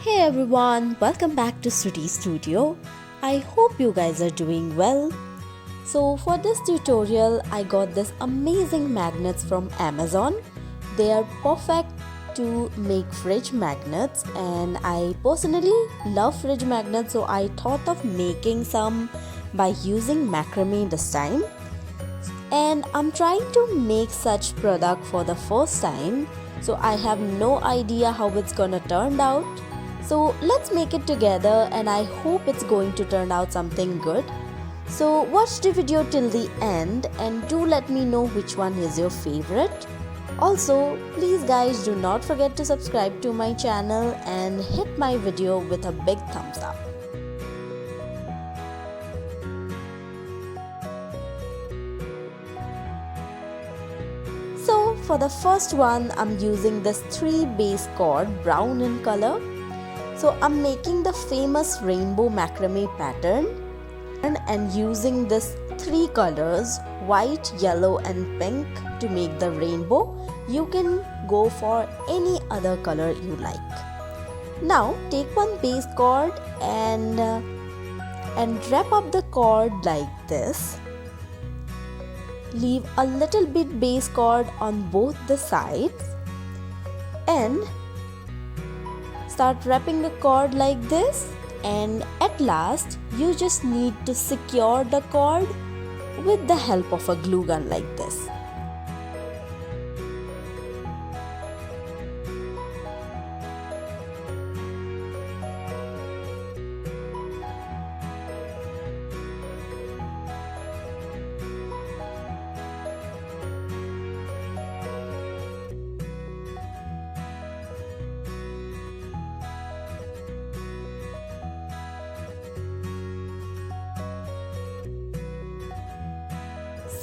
Hey everyone, welcome back to Stuti Studio. I hope you guys are doing well. So for this tutorial, I got this amazing magnets from Amazon. They are perfect to make fridge magnets and I personally love fridge magnets, so I thought of making some by using macrame this time. And I'm trying to make such product for the first time, so I have no idea how it's gonna turn out. So let's make it together and I hope it's going to turn out something good. So watch the video till the end and do let me know which one is your favorite. Also, please guys, do not forget to subscribe to my channel and hit my video with a big thumbs up. So for the first one, I'm using this 3 base cord, brown in color. So I'm making the famous rainbow macrame pattern and using this 3 colors, white, yellow and pink, to make the rainbow. You can go for any other color you like. Now take one base cord and wrap up the cord like this. Leave a little bit base cord on both the sides and start wrapping the cord like this, and at last you just need to secure the cord with the help of a glue gun like this.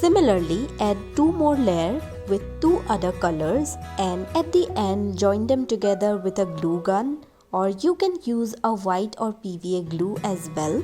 Similarly, add 2 more layers with 2 other colors and at the end join them together with a glue gun, or you can use a white or PVA glue as well.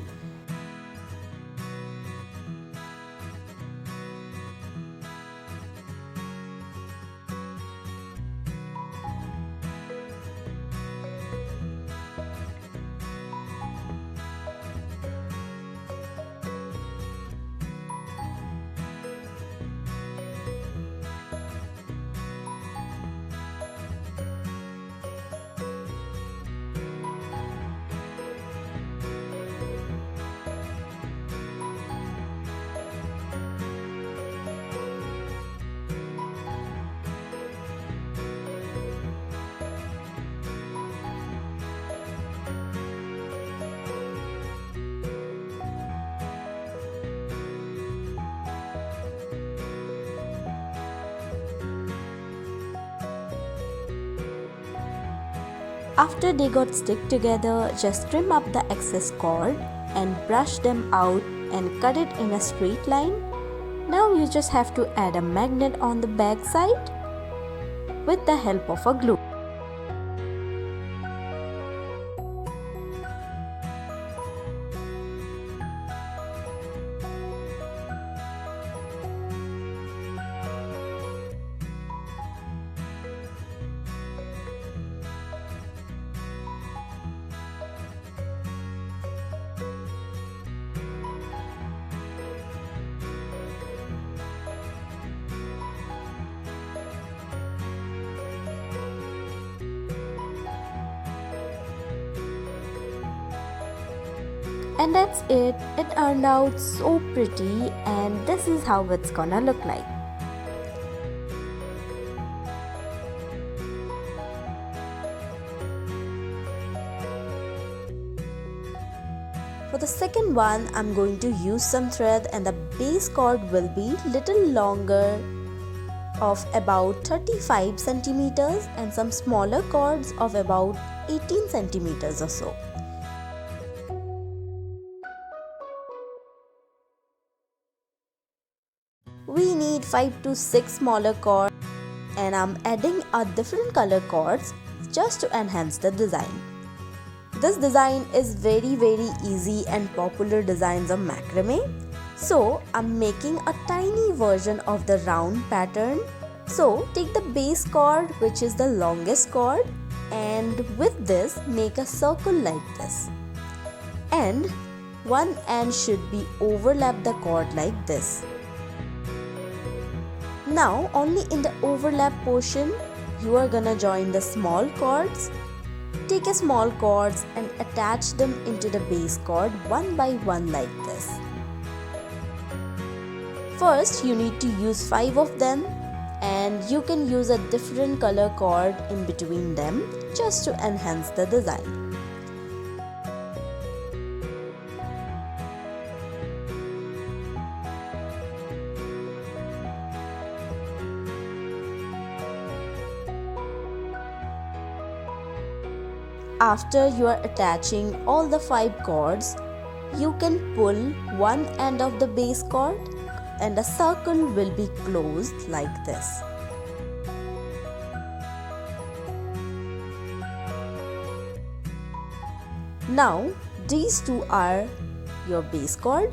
After they got stick together, just trim up the excess cord and brush them out and cut it in a straight line. Now you just have to add a magnet on the back side with the help of a glue. And that's it. It turned out so pretty and this is how it's gonna look like. For the second one, I'm going to use some thread and the base cord will be little longer of about 35 centimeters and some smaller cords of about 18 centimeters or so. We need 5 to 6 smaller cords and I'm adding a different color cords just to enhance the design. This design is very easy and popular designs of macrame. So I'm making a tiny version of the round pattern So take the base cord, which is the longest cord, and with this make a circle like this. And one end should be overlap the cord like this. Now only in the overlap portion you are gonna join the small cords. Take a small cords and attach them into the base cord one by one like this. First you need to use 5 of them, and you can use a different color cord in between them just to enhance the design. After you are attaching all the 5 cords, you can pull one end of the base cord and a circle will be closed like this. Now these two are your base cord.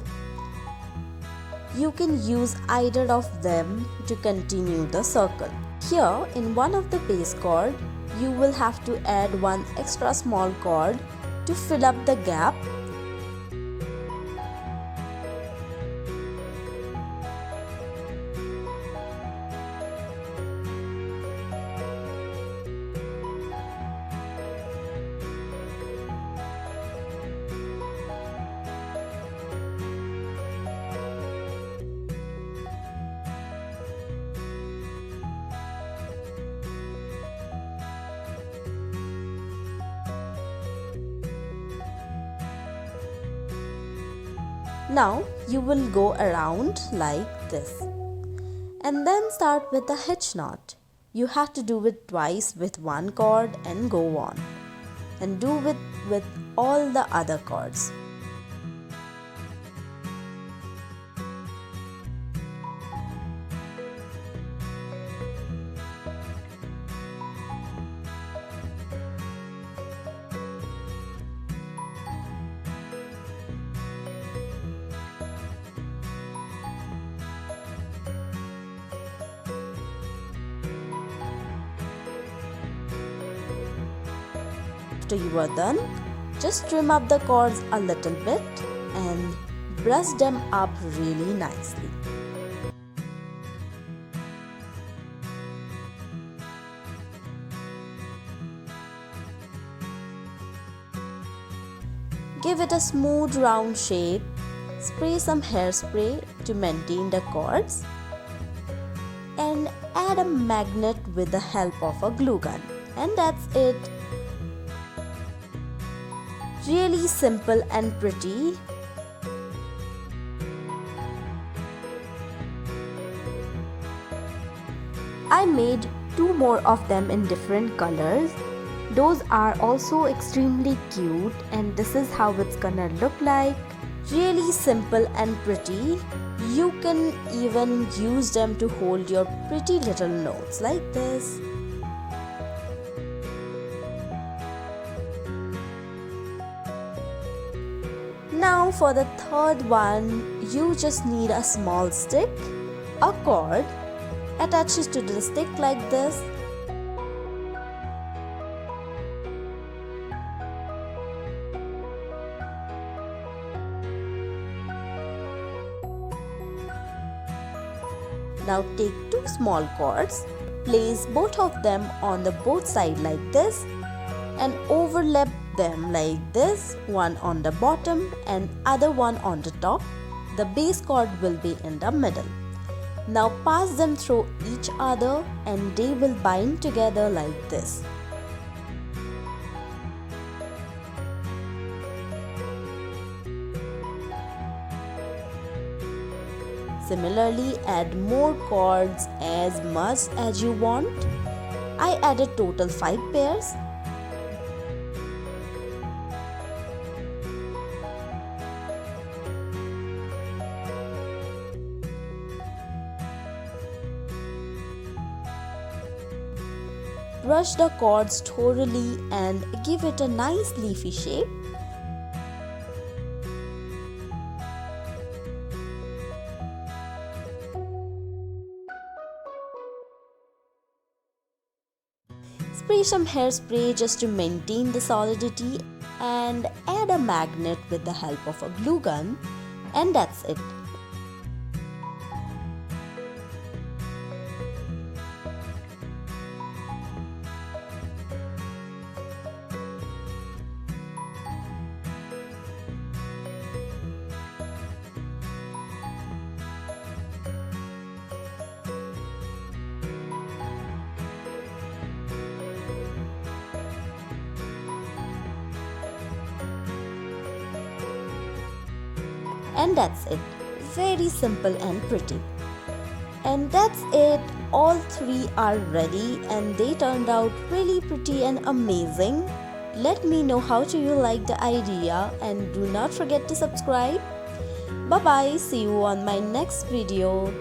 You can use either of them to continue the circle. Here in one of the base cord, you will have to add one extra small cord to fill up the gap. Now you will go around like this and then start with the hitch knot. You have to do it twice with one cord and go on, and do it with all the other cords. After you are done, just trim up the cords a little bit and brush them up really nicely. Give it a smooth round shape. Spray some hairspray to maintain the cords and add a magnet with the help of a glue gun, and that's it. Really simple and pretty. I made 2 more of them in different colors. Those are also extremely cute, and this is how it's gonna look like. Really simple and pretty. You can even use them to hold your pretty little notes like this. Now for the third one, you just need a small stick, a cord, attaches to the stick like this. Now take 2 small cords, place both of them on the both sides like this and overlap them like this, one on the bottom and other one on the top. The base cord will be in the middle. Now pass them through each other and they will bind together like this. Similarly, add more cords as much as you want. I added total 5 pairs. Brush the cords thoroughly and give it a nice leafy shape. Spray some hairspray just to maintain the solidity and add a magnet with the help of a glue gun, and that's it. And that's it. Very simple and pretty. And that's it. All three are ready and they turned out really pretty and amazing. Let me know how do you like the idea, and do not forget to subscribe. Bye bye. See you on my next video.